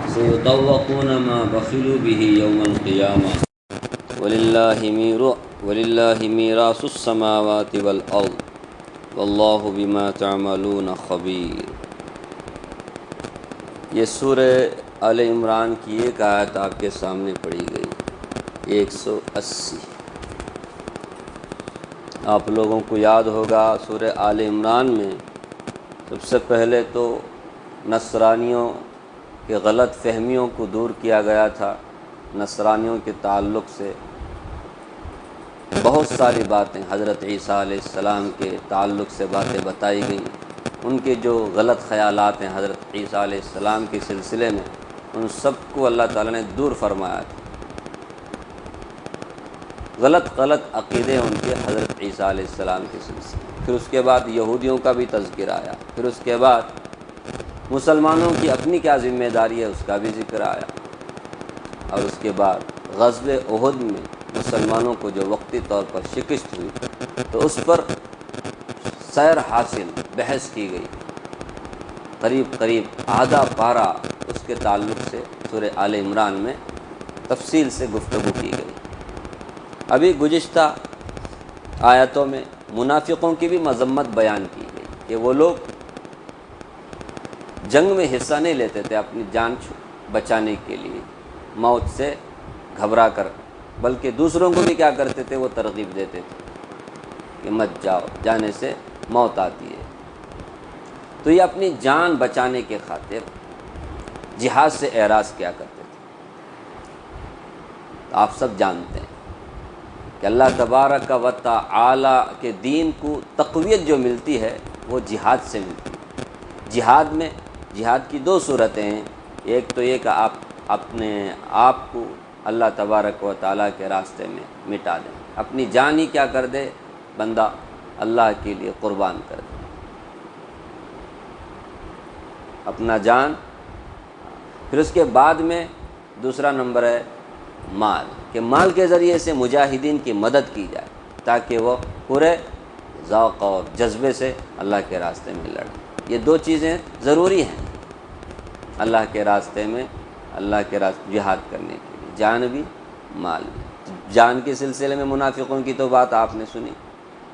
سيطوقون ما بخلوا به يوم القيامة وللہ میراث السماوات والارض واللہ بما تعملون خبیر۔ یہ سورہ آل عمران کی ایک آیت آپ کے سامنے پڑھی گئی، 180۔ آپ لوگوں کو یاد ہوگا سورہ آل عمران میں سب سے پہلے تو نصرانیوں کے غلط فہمیوں کو دور کیا گیا تھا۔ نصرانیوں کے تعلق سے بہت ساری باتیں، حضرت عیسیٰ علیہ السلام کے تعلق سے باتیں بتائی گئیں۔ ان کے جو غلط خیالات ہیں حضرت عیسیٰ علیہ السلام کے سلسلے میں، ان سب کو اللہ تعالیٰ نے دور فرمایا تھا۔ غلط عقیدے ان کے حضرت عیسیٰ علیہ السلام کے سلسلے۔ پھر اس کے بعد یہودیوں کا بھی تذکرہ آیا، پھر اس کے بعد مسلمانوں کی اپنی کیا ذمہ داری ہے اس کا بھی ذکر آیا، اور اس کے بعد غزوہ احد میں مسلمانوں کو جو وقتی طور پر شکست ہوئی تو اس پر سیر حاصل بحث کی گئی، قریب آدھا پارہ اس کے تعلق سے سورہ آل عمران میں تفصیل سے گفتگو کی گئی۔ ابھی گزشتہ آیتوں میں منافقوں کی بھی مذمت بیان کی گئی کہ وہ لوگ جنگ میں حصہ نہیں لیتے تھے اپنی جان بچانے کے لیے موت سے گھبرا کر، بلکہ دوسروں کو بھی کیا کرتے تھے، وہ ترغیب دیتے تھے کہ مت جاؤ، جانے سے موت آتی ہے۔ تو یہ اپنی جان بچانے کے خاطر جہاد سے اعراض کیا کرتے تھے۔ تو آپ سب جانتے ہیں کہ اللہ تبارک و تعالی کے دین کو تقویت جو ملتی ہے وہ جہاد سے ملتی ہے۔ جہاد کی دو صورتیں ہیں، ایک تو یہ کہ آپ اپنے آپ کو اللہ تبارک و تعالیٰ کے راستے میں مٹا دیں، اپنی جان ہی کیا کر دے بندہ اللہ کے لیے قربان کر دے، اپنا جان۔ پھر اس کے بعد میں دوسرا نمبر ہے مال، کہ مال کے ذریعے سے مجاہدین کی مدد کی جائے تاکہ وہ پورے ذوق اور جذبے سے اللہ کے راستے میں لڑیں۔ یہ دو چیزیں ضروری ہیں اللہ کے راستے میں، جہاد کرنے کے لیے، جان بھی مال بھی۔ جان کے سلسلے میں منافقوں کی تو بات آپ نے سنی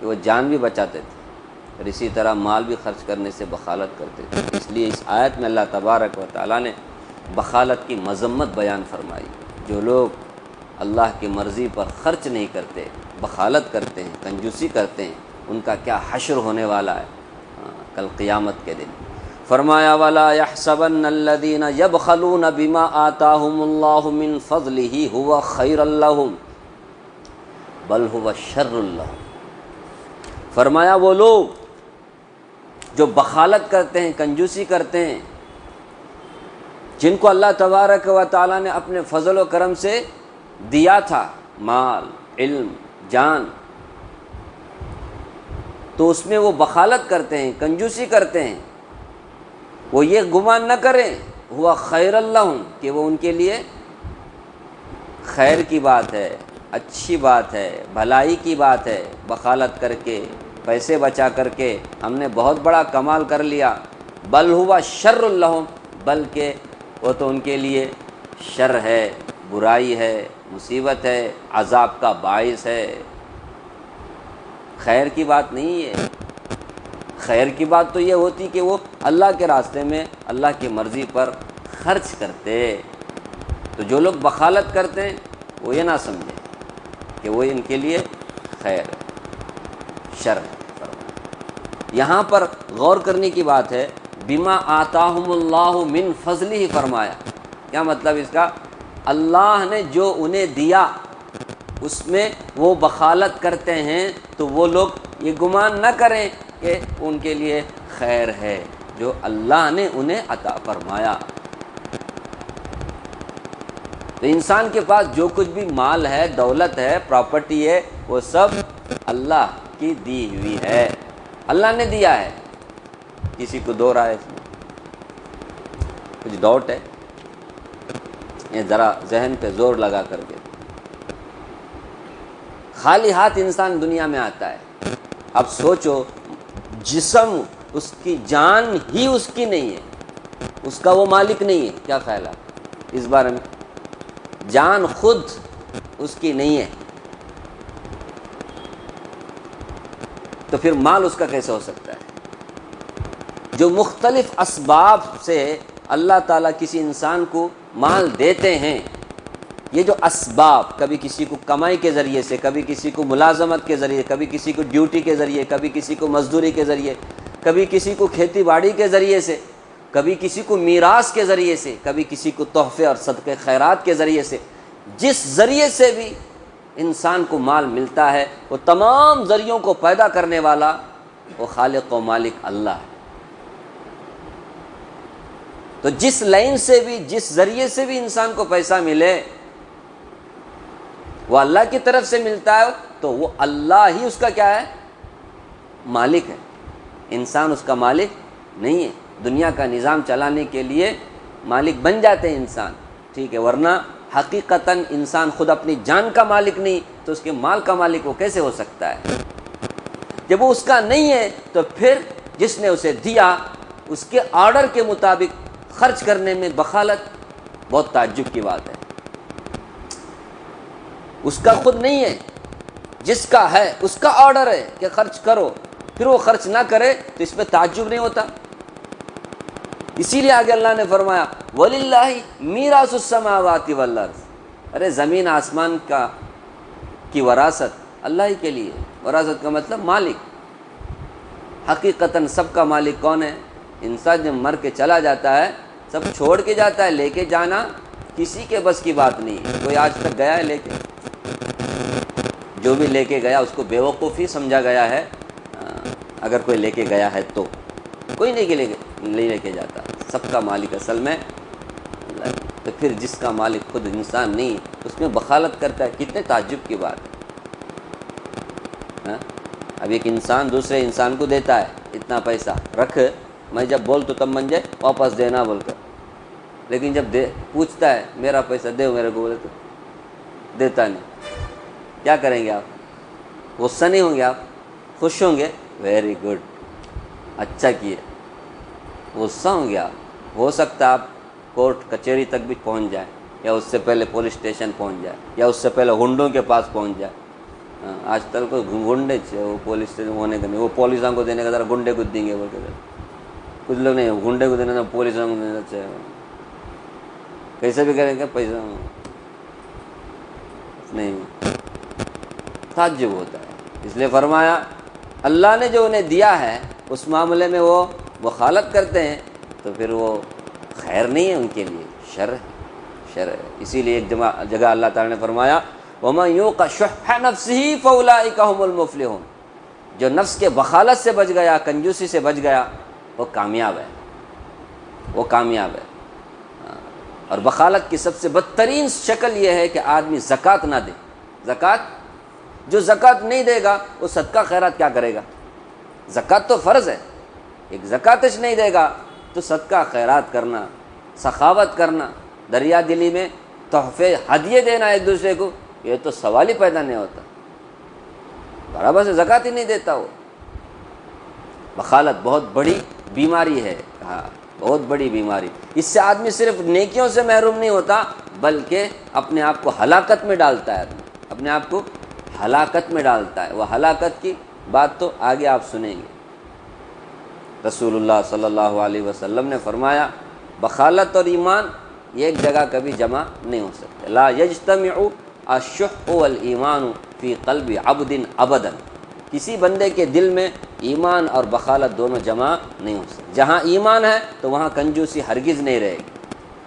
کہ وہ جان بھی بچاتے تھے اور اسی طرح مال بھی خرچ کرنے سے بخالت کرتے تھے۔ اس لیے اس آیت میں اللہ تبارک و تعالیٰ نے بخالت کی مذمت بیان فرمائی۔ جو لوگ اللہ کی مرضی پر خرچ نہیں کرتے، بخالت کرتے ہیں، کنجوسی کرتے ہیں، ان کا کیا حشر ہونے والا ہے کل قیامت کے دن۔ فرمایا وَلَا يَحْسَبَنَّ الَّذِينَ يَبْخَلُونَ بِمَا آتَاهُمُ اللَّهُ مِنْ فَضْلِهِ هُوَ خَيْرًا لَهُمْ بَلْ هُوَ شَرٌّ لَهُمْ۔ فرمایا وہ لوگ جو بخالت کرتے ہیں، کنجوسی کرتے ہیں، جن کو اللہ تبارک و تعالیٰ نے اپنے فضل و کرم سے دیا تھا مال، علم، جان، تو اس میں وہ بخالت کرتے ہیں، کنجوسی کرتے ہیں، وہ یہ گمان نہ کریں ہوا خیر لہم کہ وہ ان کے لیے خیر کی بات ہے، اچھی بات ہے، بھلائی کی بات ہے۔ بخالت کر کے، پیسے بچا کر کے ہم نے بہت بڑا کمال کر لیا، بل ہوا شر لہم، بلکہ وہ تو ان کے لیے شر ہے، برائی ہے، مصیبت ہے، عذاب کا باعث ہے۔ خیر کی بات نہیں ہے۔ خیر کی بات تو یہ ہوتی کہ وہ اللہ کے راستے میں اللہ کی مرضی پر خرچ کرتے۔ تو جو لوگ بخالت کرتے ہیں وہ یہ نہ سمجھیں کہ وہ ان کے لیے خیر ہے، شر ہے۔ یہاں پر غور کرنے کی بات ہے، بما آتاہم اللہ من فضلہ فرمایا۔ کیا مطلب اس کا؟ اللہ نے جو انہیں دیا اس میں وہ بخالت کرتے ہیں، تو وہ لوگ یہ گمان نہ کریں کہ ان کے لیے خیر ہے جو اللہ نے انہیں عطا فرمایا۔ تو انسان کے پاس جو کچھ بھی مال ہے، دولت ہے، پراپرٹی ہے، وہ سب اللہ کی دی ہوئی ہے، اللہ نے دیا ہے۔ کسی کو دو رائے اس میں کچھ ڈاؤٹ ہے؟ یہ ذرا ذہن پہ زور لگا کر کے، خالی ہاتھ انسان دنیا میں آتا ہے۔ اب سوچو، جسم اس کی جان ہی اس کی نہیں ہے، اس کا وہ مالک نہیں ہے، کیا خیال ہے؟ اس بارے میں؟ جان خود اس کی نہیں ہے، تو پھر مال اس کا کیسے ہو سکتا ہے؟ جو مختلف اسباب سے اللہ تعالیٰ کسی انسان کو مال دیتے ہیں، یہ جو اسباب، کبھی کسی کو کمائی کے ذریعے سے، کبھی کسی کو ملازمت کے ذریعے، کبھی کسی کو ڈیوٹی کے ذریعے، کبھی کسی کو مزدوری کے ذریعے، کبھی کسی کو کھیتی باڑی کے ذریعے سے، کبھی کسی کو میراث کے ذریعے سے، کبھی کسی کو تحفے اور صدقے خیرات کے ذریعے سے، جس ذریعے سے بھی انسان کو مال ملتا ہے، وہ تمام ذریعوں کو پیدا کرنے والا وہ خالق و مالک اللہ ہے۔ تو جس لائن سے بھی، جس ذریعے سے بھی انسان کو پیسہ ملے وہ اللہ کی طرف سے ملتا ہے، تو وہ اللہ ہی اس کا کیا ہے؟ مالک ہے۔ انسان اس کا مالک نہیں ہے۔ دنیا کا نظام چلانے کے لیے مالک بن جاتے ہیں انسان، ٹھیک ہے، ورنہ حقیقتاً انسان خود اپنی جان کا مالک نہیں تو اس کے مال کا مالک وہ کیسے ہو سکتا ہے؟ جب وہ اس کا نہیں ہے تو پھر جس نے اسے دیا اس کے آرڈر کے مطابق خرچ کرنے میں بخالت بہت تعجب کی بات ہے۔ اس کا خود نہیں ہے، جس کا ہے اس کا آرڈر ہے کہ خرچ کرو، پھر وہ خرچ نہ کرے تو اس پہ تعجب نہیں ہوتا؟ اسی لیے آگے اللہ نے فرمایا وَلِلَّهِ مِيرَاثُ السَّمَاوَاتِ وَالْأَرْضِ، ارے زمین آسمان کی وراثت اللہ ہی کے لیے۔ وراثت کا مطلب مالک۔ حقیقتاً سب کا مالک کون ہے؟ انسان جب مر کے چلا جاتا ہے سب چھوڑ کے جاتا ہے، لے کے جانا کسی کے بس کی بات نہیں ہے۔ کوئی آج تک گیا ہے لے کے؟ جو بھی لے کے گیا اس کو بیوقوفی سمجھا گیا ہے، اگر کوئی لے کے گیا ہے تو کوئی نہیں لے کے جاتا۔ سب کا مالک اصل میں اللہ ہے۔ تو پھر جس کا مالک خود انسان نہیں اس میں بخالت کرتا ہے، کتنے تعجب کی بات ہے۔ اب ایک انسان دوسرے انسان کو دیتا ہے اتنا پیسہ رکھ، میں جب بول تو تب من جائے واپس دینا بول کر، لیکن جب پوچھتا ہے میرا پیسہ دے میرے کو، بولے تو دیتا نہیں، کیا کریں گے آپ؟ غصہ نہیں ہوں گے آپ؟ خوش ہوں گے؟ ویری گڈ، اچھا کیے۔ غصہ ہوں گے آپ؟ ہو سکتا آپ کورٹ کچہری تک بھی پہنچ جائے، یا اس سے پہلے پولیس اسٹیشن پہنچ جائے، یا اس سے پہلے گنڈوں کے پاس پہنچ جائے۔ آج تک کوئی گنڈے وہ پولیس اسٹیشن ہونے کا نہیں، وہ پولیسوں کو دینے کا ذرا گنڈے کو دیں گے بول کے، کچھ لوگ نہیں گنڈے کو دینا پولیسوں کو دینا چاہیے، کیسے بھی کریں گے پیسہ نہیں، تعجب ہوتا ہے۔ اس لیے فرمایا اللہ نے جو انہیں دیا ہے اس معاملے میں وہ مخالفت کرتے ہیں تو پھر وہ خیر نہیں ہے ان کے لیے، شر ہے۔ اسی لیے ایک جگہ اللہ تعالیٰ نے فرمایا وَمَن يُوقَ شُحَّ نَفْسِهِ فَأُولَٰئِكَ هُمُ الْمُفْلِحُونَ، جو نفس کے بخالت سے بچ گیا، کنجوسی سے بچ گیا، وہ کامیاب ہے، وہ کامیاب ہے۔ اور بخالت کی سب سے بدترین شکل یہ ہے کہ آدمی زکوٰۃ نہ دے۔ زکوٰۃ، جو زکوٰۃ نہیں دے گا وہ صدقہ خیرات کیا کرے گا؟ زکوٰۃ تو فرض ہے، ایک زکوٰۃ نہیں دے گا تو صدقہ خیرات کرنا، سخاوت کرنا، دریا دلی میں تحفے ہدیے دینا ایک دوسرے کو، یہ تو سوال ہی پیدا نہیں ہوتا۔ برابر سے زکوٰۃ ہی نہیں دیتا وہ۔ بخالت بہت بڑی بیماری ہے، ہاں بہت بڑی بیماری۔ اس سے آدمی صرف نیکیوں سے محروم نہیں ہوتا بلکہ اپنے آپ کو ہلاکت میں ڈالتا ہے، اپنے آپ کو ہلاکت میں ڈالتا ہے۔ وہ ہلاکت کی بات تو آگے آپ سنیں گے۔ رسول اللہ صلی اللہ علیہ وسلم نے فرمایا بخالت اور ایمان ایک جگہ کبھی جمع نہیں ہو سکتے۔ لا یجتمع الشح والایمان فی قلب عبد ابدا، کسی بندے کے دل میں ایمان اور بخالت دونوں جمع نہیں ہو سکتے۔ جہاں ایمان ہے تو وہاں کنجوسی ہرگز نہیں رہے گی،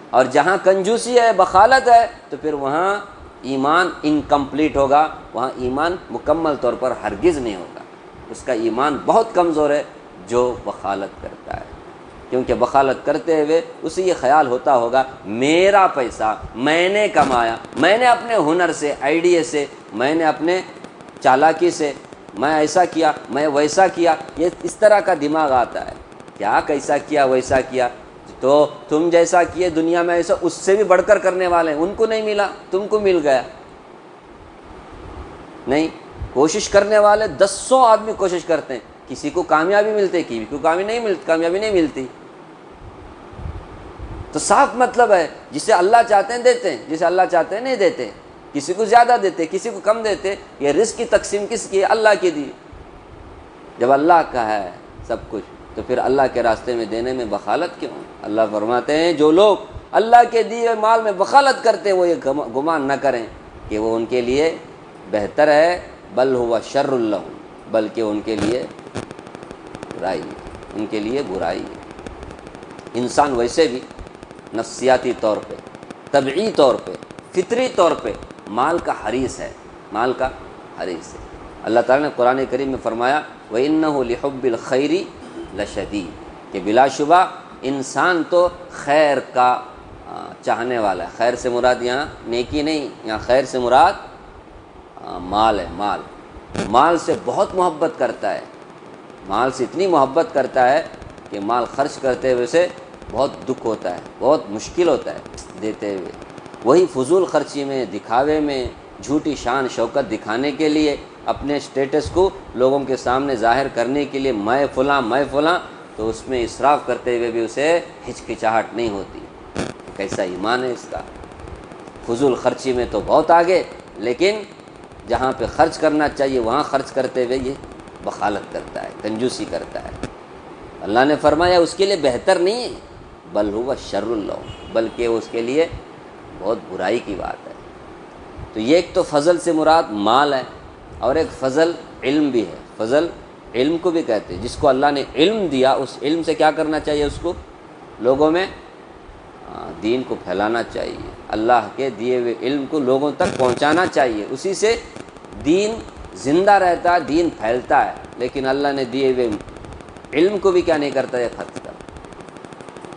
اور جہاں کنجوسی ہے، بخالت ہے، تو پھر وہاں ایمان انکمپلیٹ ہوگا، وہاں ایمان مکمل طور پر ہرگز نہیں ہوگا۔ اس کا ایمان بہت کمزور ہے جو بخالت کرتا ہے، کیونکہ بخالت کرتے ہوئے اسے یہ خیال ہوتا ہوگا میرا پیسہ میں نے کمایا، میں نے اپنے ہنر سے، آئیڈیا سے، میں نے اپنے چالاکی سے، میں ایسا کیا، میں ویسا کیا، یہ اس طرح کا دماغ آتا ہے۔ کیا کیسا کیا ویسا کیا؟ تو تم جیسا کیے دنیا میں ایسا اس سے بھی بڑھ کر کرنے والے ہیں، ان کو نہیں ملا تم کو مل گیا۔ نہیں، کوشش کرنے والے دسوں آدمی کوشش کرتے ہیں، کسی کو کامیابی ملتی، کسی کو کامیابی نہیں ملتی۔ تو تو صاف مطلب ہے جسے اللہ چاہتے ہیں دیتے ہیں، جسے اللہ چاہتے ہیں نہیں دیتے، کسی کو زیادہ دیتے کسی کو کم دیتے۔ یہ رزق کی تقسیم کس کی ہے؟ اللہ کی دی۔ جب اللہ کا ہے سب کچھ تو پھر اللہ کے راستے میں دینے میں بخالت کیوں؟ اللہ فرماتے ہیں جو لوگ اللہ کے دیے مال میں بخالت کرتے وہ یہ گمان نہ کریں کہ وہ ان کے لیے بہتر ہے، بل ہوا شر لہم، بلکہ ان کے لیے برائی ہے، ان کے لیے برائی ہے۔ انسان ویسے بھی نفسیاتی طور پہ، طبعی طور پہ، فطری طور پہ مال کا حریص ہے، مال کا حریص ہے۔ اللہ تعالیٰ نے قرآن کریم میں فرمایا وَإِنَّهُ لِحُبِّ الْخَيْرِ لَشَدِيدٌ، کہ بلا شبہ انسان تو خیر کا چاہنے والا ہے۔ خیر سے مراد یہاں نیکی نہیں، یہاں خیر سے مراد مال ہے، مال، مال سے بہت محبت کرتا ہے، مال سے اتنی محبت کرتا ہے کہ مال خرچ کرتے ہوئے سے بہت دکھ ہوتا ہے، بہت مشکل ہوتا ہے دیتے ہوئے۔ وہی فضول خرچی میں، دکھاوے میں، جھوٹی شان شوکت دکھانے کے لیے، اپنے سٹیٹس کو لوگوں کے سامنے ظاہر کرنے کے لیے میں فلاں، تو اس میں اسراف کرتے ہوئے بھی اسے ہچکچاہٹ نہیں ہوتی۔ کیسا ایمان ہے اس کا؟ فضول خرچی میں تو بہت آگے، لیکن جہاں پہ خرچ کرنا چاہیے وہاں خرچ کرتے ہوئے یہ بخالت کرتا ہے، کنجوسی کرتا ہے۔ اللہ نے فرمایا اس کے لیے بہتر نہیں ہے، بل ہوا شر لہم، بلکہ اس کے لیے بہت برائی کی بات ہے۔ تو یہ ایک تو فضل سے مراد مال ہے، اور ایک فضل علم بھی ہے۔ فضل علم کو بھی کہتے ہیں، جس کو اللہ نے علم دیا اس علم سے کیا کرنا چاہیے؟ اس کو لوگوں میں دین کو پھیلانا چاہیے، اللہ کے دیے ہوئے علم کو لوگوں تک پہنچانا چاہیے، اسی سے دین زندہ رہتا ہے، دین پھیلتا ہے۔ لیکن اللہ نے دیے ہوئے علم کو بھی کیا نہیں کرتا ہے؟ خرچ کرتا،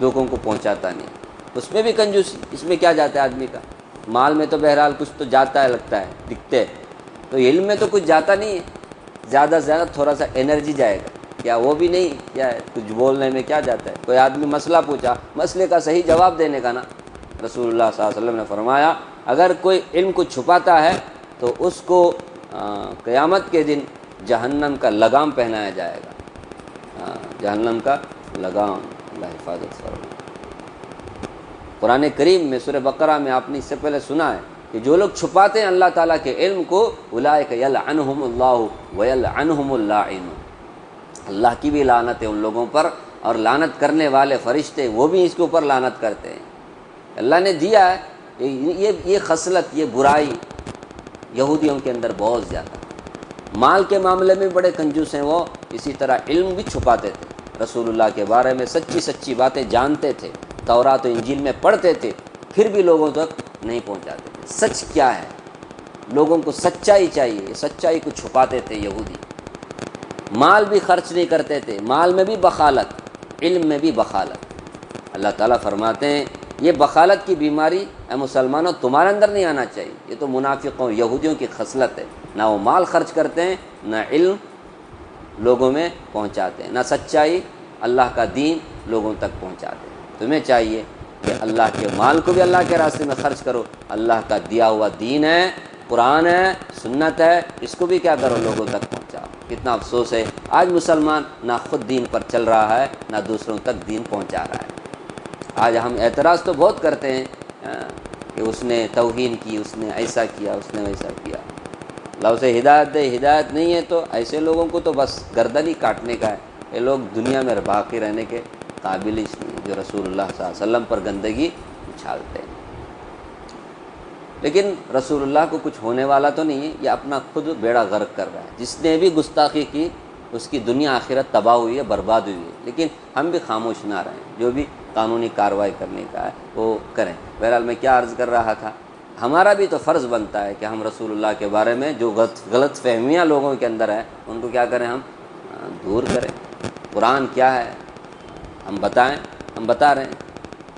لوگوں کو پہنچاتا نہیں۔ اس میں بھی کنجوسی، اس میں کیا جاتا ہے آدمی کا؟ مال میں تو بہرحال کچھ تو جاتا ہے، لگتا ہے، دکھتے، تو علم میں تو کچھ جاتا نہیں ہے، زیادہ سے زیادہ تھوڑا سا انرجی جائے گا، کیا وہ بھی نہیں؟ کیا ہے کچھ بولنے میں کیا جاتا ہے؟ کوئی آدمی مسئلہ پوچھا، مسئلے کا صحیح جواب دینے کا نا، رسول اللہ صلی اللہ علیہ وسلم نے فرمایا اگر کوئی علم کو چھپاتا ہے تو اس کو قیامت کے دن جہنم کا لگام پہنایا جائے گا، جہنم کا لگام، اللہ حفاظت فرمائے۔ قرآن کریم میں سورہ بقرہ میں آپ نے اس سے پہلے سنا ہے کہ جو لوگ چھپاتے ہیں اللہ تعالیٰ کے علم کو، اولئک یلعنہم اللہ ویلعنہم اللاعنون، اللہ کی بھی لعنت ہے ان لوگوں پر، اور لعنت کرنے والے فرشتے وہ بھی اس کے اوپر لعنت کرتے ہیں۔ اللہ نے دیا ہے یہ خصلت، یہ برائی یہودیوں کے اندر بہت زیادہ، مال کے معاملے میں بڑے کنجوس ہیں وہ، اسی طرح علم بھی چھپاتے تھے، رسول اللہ کے بارے میں سچی باتیں جانتے تھے، تورات و انجیل میں پڑھتے تھے، پھر بھی لوگوں تک نہیں پہنچاتے تھے۔ سچ کیا ہے؟ لوگوں کو سچائی چاہیے، سچائی کو چھپاتے تھے یہودی۔ مال بھی خرچ نہیں کرتے تھے، مال میں بھی بخالت، علم میں بھی بخالت۔ اللہ تعالیٰ فرماتے ہیں یہ بخالت کی بیماری اے مسلمانوں تمہارے اندر نہیں آنا چاہیے، یہ تو منافقوں یہودیوں کی خصلت ہے، نہ وہ مال خرچ کرتے ہیں، نہ علم لوگوں میں پہنچاتے ہیں، نہ سچائی اللہ کا دین لوگوں تک پہنچاتے ہیں۔ تمہیں چاہیے کہ اللہ کے مال کو بھی اللہ کے راستے میں خرچ کرو، اللہ کا دیا ہوا دین ہے، قرآن ہے، سنت ہے، اس کو بھی کیا کرو؟ لوگوں تک پہنچاؤ۔ کتنا افسوس ہے آج مسلمان نہ خود دین پر چل رہا ہے، نہ دوسروں تک دین پہنچا رہا ہے۔ آج ہم اعتراض تو بہت کرتے ہیں کہ اس نے توہین کی، اس نے ایسا کیا، اس نے ویسا کیا، اللہ اسے ہدایت دے، ہدایت نہیں ہے تو ایسے لوگوں کو تو بس گردن ہی کاٹنے کا ہے۔ یہ لوگ دنیا میں باقی رہنے کے قابل ہی نہیں جو رسول اللہ صلی اللہ علیہ وسلم پر گندگی اچھالتے ہیں۔ لیکن رسول اللہ کو کچھ ہونے والا تو نہیں ہے، یہ اپنا خود بیڑا غرق کر رہا ہے۔ جس نے بھی گستاخی کی اس کی دنیا آخرت تباہ ہوئی ہے، برباد ہوئی ہے، لیکن ہم بھی خاموش نہ رہیں، جو بھی قانونی کارروائی کرنے کا ہے وہ کریں۔ بہرحال میں کیا عرض کر رہا تھا، ہمارا بھی تو فرض بنتا ہے کہ ہم رسول اللہ کے بارے میں جو غلط فہمیاں لوگوں کے اندر ہیں ان کو کیا کریں؟ ہم دور کریں۔ قرآن کیا ہے ہم بتائیں، ہم بتا رہے ہیں۔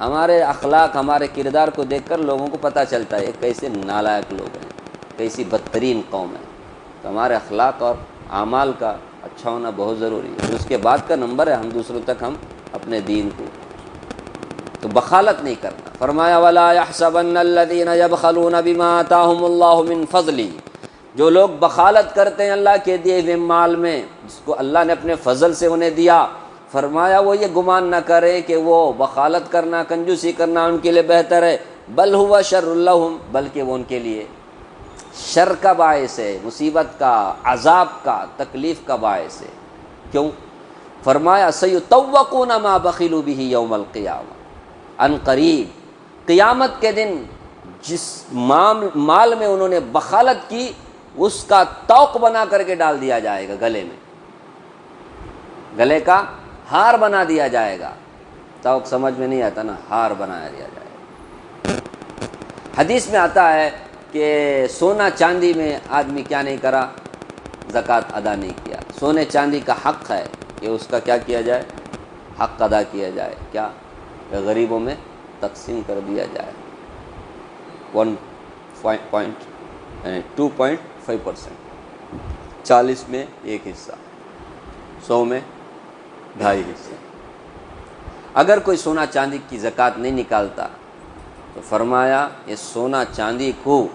ہمارے اخلاق، ہمارے کردار کو دیکھ کر لوگوں کو پتہ چلتا ہے کیسے نالائق لوگ ہیں، کیسی بدترین قوم ہے۔ تو ہمارے اخلاق اور اعمال کا اچھا ہونا بہت ضروری ہے، پھر اس کے بعد کا نمبر ہے ہم دوسروں تک ہم اپنے دین کو۔ تو بخالت نہیں کرنا۔ فرمایا وَلَا يَحْسَبَنَّ الَّذِينَ يَبْخَلُونَ بِمَا آتَاهُمُ اللَّهُ مِنْ فَضْلِهِ، جو لوگ بخالت کرتے ہیں اللہ کے دیے ہوئے مال میں، جس کو اللہ نے اپنے فضل سے انہیں دیا، فرمایا وہ یہ گمان نہ کرے کہ وہ بخالت کرنا، کنجوسی کرنا ان کے لیے بہتر ہے، بل ہوا شر لہم، بلکہ وہ ان کے لیے شر کا باعث ہے، مصیبت کا، عذاب کا، تکلیف کا باعث ہے۔ کیوں؟ فرمایا سیطوقون ما بخلوا بہ یوم القیامہ، ان قریب قیامت کے دن جس مال میں انہوں نے بخالت کی اس کا توق بنا کر کے ڈال دیا جائے گا، گلے میں، گلے کا ہار بنا دیا جائے گا۔ توق سمجھ میں نہیں آتا نا، ہار بنا دیا جائے گا۔ حدیث میں آتا ہے کہ سونا چاندی میں آدمی کیا نہیں کرا، زکوٰۃ ادا نہیں کیا۔ سونے چاندی کا حق ہے کہ اس کا کیا کیا جائے، حق ادا کیا جائے، کیا کہ غریبوں میں تقسیم کر دیا جائے، 2.5%، 40 میں 1 حصہ، 100 میں 2.5 حصہ۔ اگر کوئی سونا چاندی کی زکوٰۃ نہیں نکالتا تو فرمایا یہ سونا چاندی کو،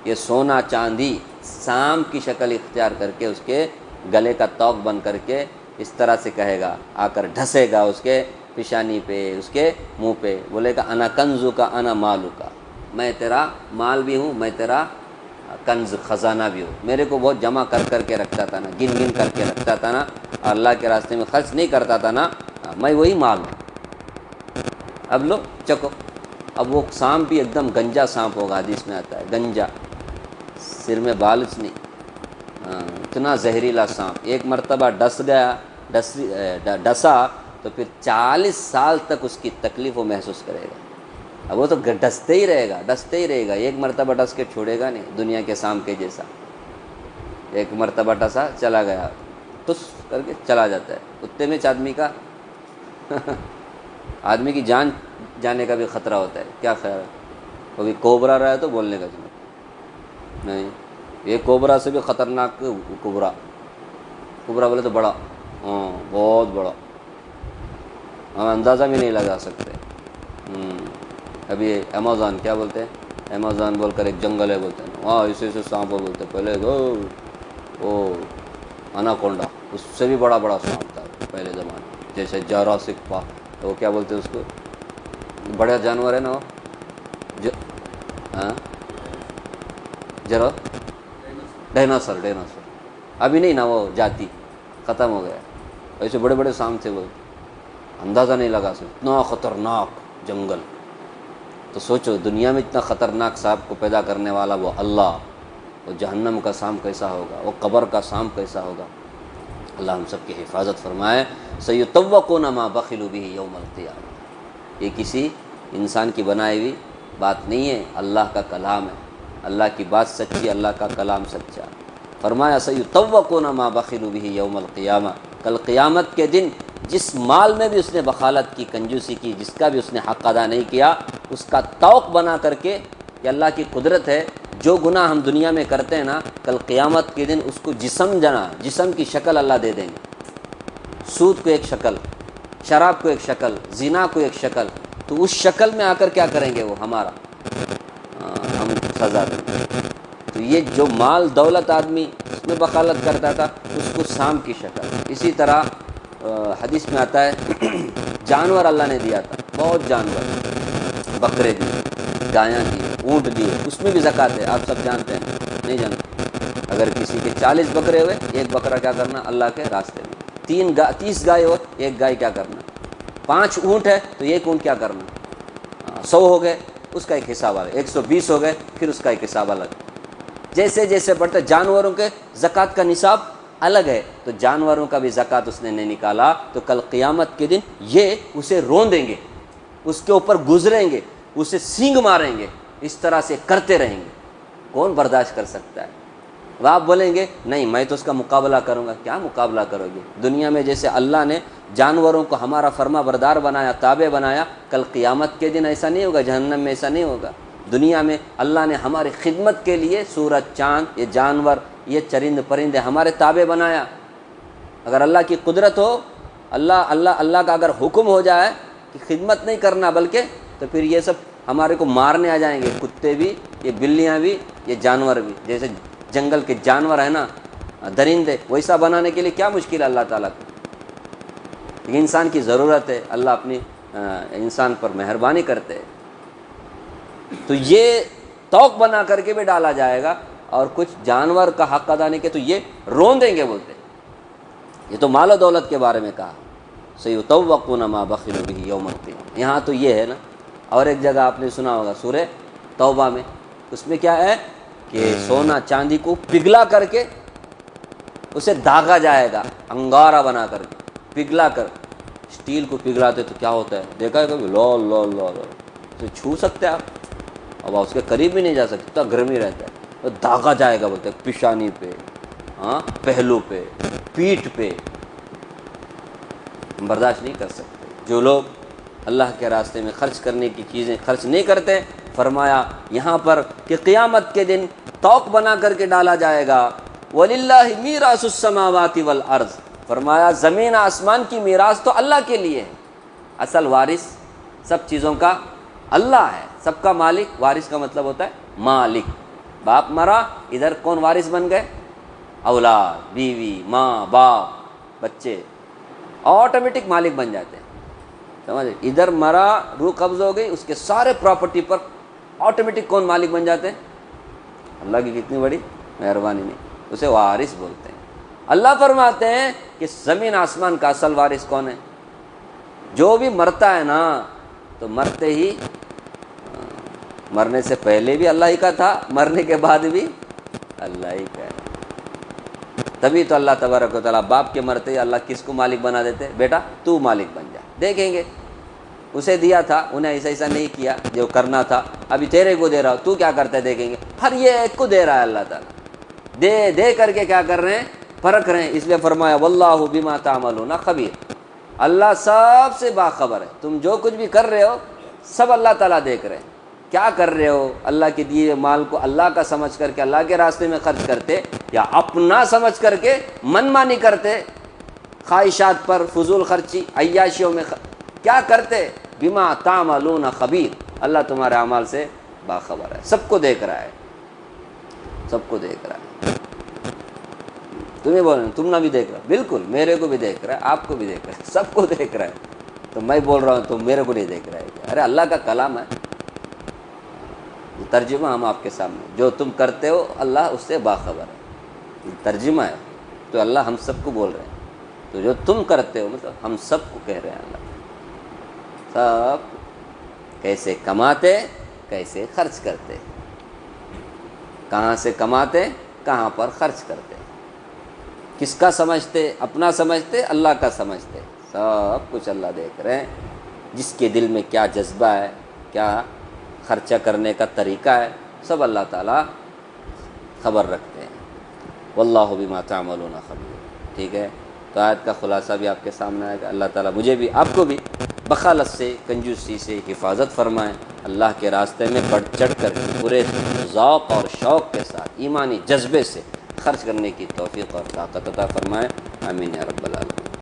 یہ سونا چاندی سام کی شکل اختیار کر کے اس کے گلے کا توق بن کر کے اس طرح سے کہے گا، آ کر ڈھسے گا اس کے پیشانی پہ، اس کے منہ پہ، بولے گا انا کنزو کا انا مالو کا، میں تیرا مال بھی ہوں، میں تیرا کنز خزانہ بھی ہوں، میرے کو بہت جمع کر کر کے رکھتا تھا نا، گن گن کر کے رکھتا تھا نا، اور اللہ کے راستے میں خرچ نہیں کرتا تھا نا، میں وہی مال ہوں۔ اب لو چکو، اب وہ سانپ بھی ایک دم گنجا سانپ ہوگا، حدیث میں آتا ہے گنجا، سر میں بالچ نہیں، اتنا زہریلا سانپ، ایک مرتبہ ڈسا تو پھر 40 سال تک اس کی تکلیف وہ محسوس کرے گا۔ اب وہ تو ڈستے ہی رہے گا، ڈستے ہی رہے گا، ایک مرتبہ ڈس کے چھوڑے گا نہیں، دنیا کے سانپ کے جیسا، ایک مرتبہ ڈسا چلا گیا، ٹس کر کے چلا جاتا ہے۔ کتے میں آدمی کی جان جانے کا بھی خطرہ ہوتا ہے، کیا خیال ہے؟ کبھی کوبرا رہا ہے تو بولنے کا ضرورت نہیں، یہ کوبرا سے بھی خطرناک کوبرا بولے تو بڑا، بہت بڑا، ہم اندازہ بھی نہیں لگا سکتے۔ ابھی امیزون کیا بولتے ہیں، امیزون بول کر ایک جنگل ہے بولتے ہیں، وہاں اسے سانپ بولتے ہیں، پہلے وہ اناکونڈا، اس سے بھی بڑا سانپ تھا پہلے زمانے، جیسے جوراسک پارک، وہ کیا بولتے ہیں اس کو، بڑا جانور ہے نا وہ، ڈائناسور، ابھی نہیں نا، وہ جاتی ختم ہو گیا، ایسے بڑے سانپ تھے، وہ اندازہ نہیں لگا سکتے، اتنا خطرناک جنگل۔ تو سوچو دنیا میں اتنا خطرناک سانپ کو پیدا کرنے والا وہ اللہ، وہ جہنم کا سانپ کیسا ہوگا، وہ قبر کا سانپ کیسا ہوگا۔ اللہ ہم سب کی حفاظت فرمائے۔ سیطوقون ما بخلوا بہ یوم القیامہ، یہ کسی انسان کی بنائی ہوئی بات نہیں ہے، اللہ کا کلام ہے، اللہ کی بات سچی، اللہ کا کلام سچا۔ فرمایا سیطوقون ما بخلوا بہ یوم القیامہ، کل قیامت کے دن جس مال میں بھی اس نے بخالت کی، کنجوسی کی، جس کا بھی اس نے حق ادا نہیں کیا، اس کا توق بنا کر کے، یہ اللہ کی قدرت ہے، جو گناہ ہم دنیا میں کرتے ہیں نا، کل قیامت کے دن اس کو جسم کی شکل اللہ دے دیں گے، سود کو ایک شکل، شراب کو ایک شکل، زنا کو ایک شکل، تو اس شکل میں آ کر کیا کریں گے، وہ ہمارا ہم سزا دیں گے۔ تو یہ جو مال دولت آدمی اس میں بخالت کرتا تھا، اس کو سانپ کی شکل۔ اسی طرح حدیث میں آتا ہے جانور اللہ نے دیا تھا، بہت جانور، بکرے دیے، گایاں دیے، اونٹ دیے، اس میں بھی زکوٰۃ ہے، آپ سب جانتے ہیں، نہیں جانتے؟ اگر کسی کے 40 بکرے ہوئے، ایک بکرا کیا کرنا، اللہ کے راستے میں، 30 گائے ہو، ایک گائے کیا کرنا، 5 اونٹ ہے تو ایک اونٹ کیا کرنا، 100 ہو گئے اس کا ایک حساب الگ، 120 ہو گئے پھر اس کا ایک حساب الگ۔ جیسے جیسے بڑھتے جانوروں کے زکوٰۃ کا نصاب الگ ہے، تو جانوروں کا بھی زکوٰۃ اس نے نہیں نکالا تو کل قیامت کے دن یہ اسے روندیں گے، اس کے اوپر گزریں گے، اسے سینگ ماریں گے، اس طرح سے کرتے رہیں گے۔ کون برداشت کر سکتا ہے؟ اب آپ بولیں گے نہیں میں تو اس کا مقابلہ کروں گا، کیا مقابلہ کرو گے؟ دنیا میں جیسے اللہ نے جانوروں کو ہمارا فرما بردار بنایا، تابع بنایا، کل قیامت کے دن ایسا نہیں ہوگا، جہنم میں ایسا نہیں ہوگا۔ دنیا میں اللہ نے ہماری خدمت کے لیے سورج، چاند، یہ جانور، یہ چرند پرندے ہمارے تابع بنایا۔ اگر اللہ کی قدرت ہو، اللہ کا اگر حکم ہو جائے کہ خدمت نہیں کرنا بلکہ، تو پھر یہ سب ہمارے کو مارنے آ جائیں گے، کتے بھی، یہ بلیاں بھی، یہ جانور بھی، جیسے جنگل کے جانور ہیں نا، درندے، ویسا بنانے کے لیے کیا مشکل ہے اللہ تعالیٰ کو؟ لیکن انسان کی ضرورت ہے، اللہ اپنی انسان پر مہربانی کرتے ہیں، تو یہ توق بنا کر کے بھی ڈالا جائے گا، اور کچھ جانور کا حق ادا نہیں کہ تو یہ رون دیں گے، بولتے یہ تو مال و دولت کے بارے میں کہا، سیطوقون ما بخلوا بہ یوم القیامہ، یہاں تو یہ ہے نا۔ اور ایک جگہ آپ نے سنا ہوگا سورہ توبہ میں، اس میں کیا ہے کہ سونا چاندی کو پگھلا کر کے اسے داغا جائے گا، انگارہ بنا کر کے پگھلا کر، اسٹیل کو پگھلاتے تو کیا ہوتا ہے، دیکھا ہے کبھی؟ لو لو لو لو تو چھو سکتے آپ، اب اس کے قریب بھی نہیں جا سکتے، اتنا گرمی رہتا ہے، تو داغا جائے گا بولتے ہیں، پیشانی پہ، ہاں پہلو پہ، پیٹھ پہ، ہم برداشت نہیں کر سکتے۔ جو لوگ اللہ کے راستے میں خرچ کرنے کی چیزیں خرچ نہیں کرتے، فرمایا یہاں پر کہ قیامت کے دن توق بنا کر کے ڈالا جائے گا، وَلِلَّهِ مِيرَاثُ السَّمَاوَاتِ وَالْأَرْضِ، فرمایا زمین آسمان کی میراث تو اللہ کے لیے ہے، اصل وارث سب چیزوں کا اللہ ہے، سب کا مالک، وارث کا مطلب ہوتا ہے مالک۔ باپ مرا، ادھر کون وارث بن گئے؟ اولاد، بیوی، ماں، باپ، بچے آٹومیٹک مالک بن جاتے ہیں، سمجھے؟ ادھر مرا، روح قبض ہو گئی، اس کے سارے پراپرٹی پر آٹومیٹک کون مالک بن جاتے ہیں؟ اللہ کی کتنی بڑی مہربانی، نہیں، اسے وارث بولتے ہیں۔ اللہ فرماتے ہیں کہ زمین آسمان کا اصل وارث کون ہے؟ جو بھی مرتا ہے نا، تو مرتے ہی، مرنے سے پہلے بھی اللہ ہی کا تھا، مرنے کے بعد بھی اللہ ہی کا ہے۔ تبھی تو اللہ تبارک و تعالیٰ باپ کے مرتے ہی اللہ کس کو مالک بنا دیتے؟ بیٹا تو مالک بن جا، دیکھیں گے اسے دیا تھا، انہیں ایسا نہیں کیا جو کرنا تھا، ابھی تیرے کو دے رہا ہو، تو کیا کرتا ہے دیکھیں گے۔ ہر یہ ایک کو دے رہا ہے اللہ تعالیٰ، دے کر کے کیا کر رہے ہیں؟ پرکھ رہے ہیں۔ اس لیے فرمایا واللہ بما تعملون خبیر، اللہ سب سے باخبر ہے، تم جو کچھ بھی کر رہے ہو سب اللہ تعالیٰ دیکھ رہے ہیں۔ کیا کر رہے ہو؟ اللہ کے دیے مال کو اللہ کا سمجھ کر کے اللہ کے راستے میں خرچ کرتے، یا اپنا سمجھ کر کے من مانی کرتے، خواہشات پر فضول خرچی، عیاشیوں میں کیا کرتے؟ بما تعملون خبیر، اللہ تمہارے اعمال سے باخبر ہے، سب کو دیکھ رہا ہے، سب کو دیکھ رہا ہے۔ تمہیں بول رہے ہیں تم نہ بھی دیکھ رہا، بالکل میرے کو بھی دیکھ رہا ہے، آپ کو بھی دیکھ رہا ہے، سب کو دیکھ رہا ہے۔ تو میں بول رہا ہوں تو میرے کو نہیں دیکھ رہا ہے، ارے اللہ کا کلام ہے، ترجمہ ہم آپ کے سامنے، جو تم کرتے ہو اللہ اس سے باخبر ہے، یہ ترجمہ ہے، تو اللہ ہم سب کو بول رہے ہیں، تو جو تم کرتے ہو مطلب ہم سب کو کہہ رہے ہیں، اللہ سب کیسے کماتے، کیسے خرچ کرتے، کہاں سے کماتے، کہاں پر خرچ کرتے، کس کا سمجھتے، اپنا سمجھتے، اللہ کا سمجھتے، سب کچھ اللہ دیکھ رہے ہیں۔ جس کے دل میں کیا جذبہ ہے، کیا خرچہ کرنے کا طریقہ ہے، سب اللہ تعالیٰ خبر رکھتے ہیں۔ واللہ بما تعملون خبیر، ٹھیک ہے؟ تو آیت کا خلاصہ بھی آپ کے سامنے آئے گا۔ اللہ تعالیٰ مجھے بھی آپ کو بھی بخالت سے، کنجوسی سے حفاظت فرمائیں، اللہ کے راستے میں بڑھ چڑھ کر پورے ذوق اور شوق کے ساتھ ایمانی جذبے سے خرچ کرنے کی توفیق اور طاقت عطا فرمائیں، آمین یا رب العالمین۔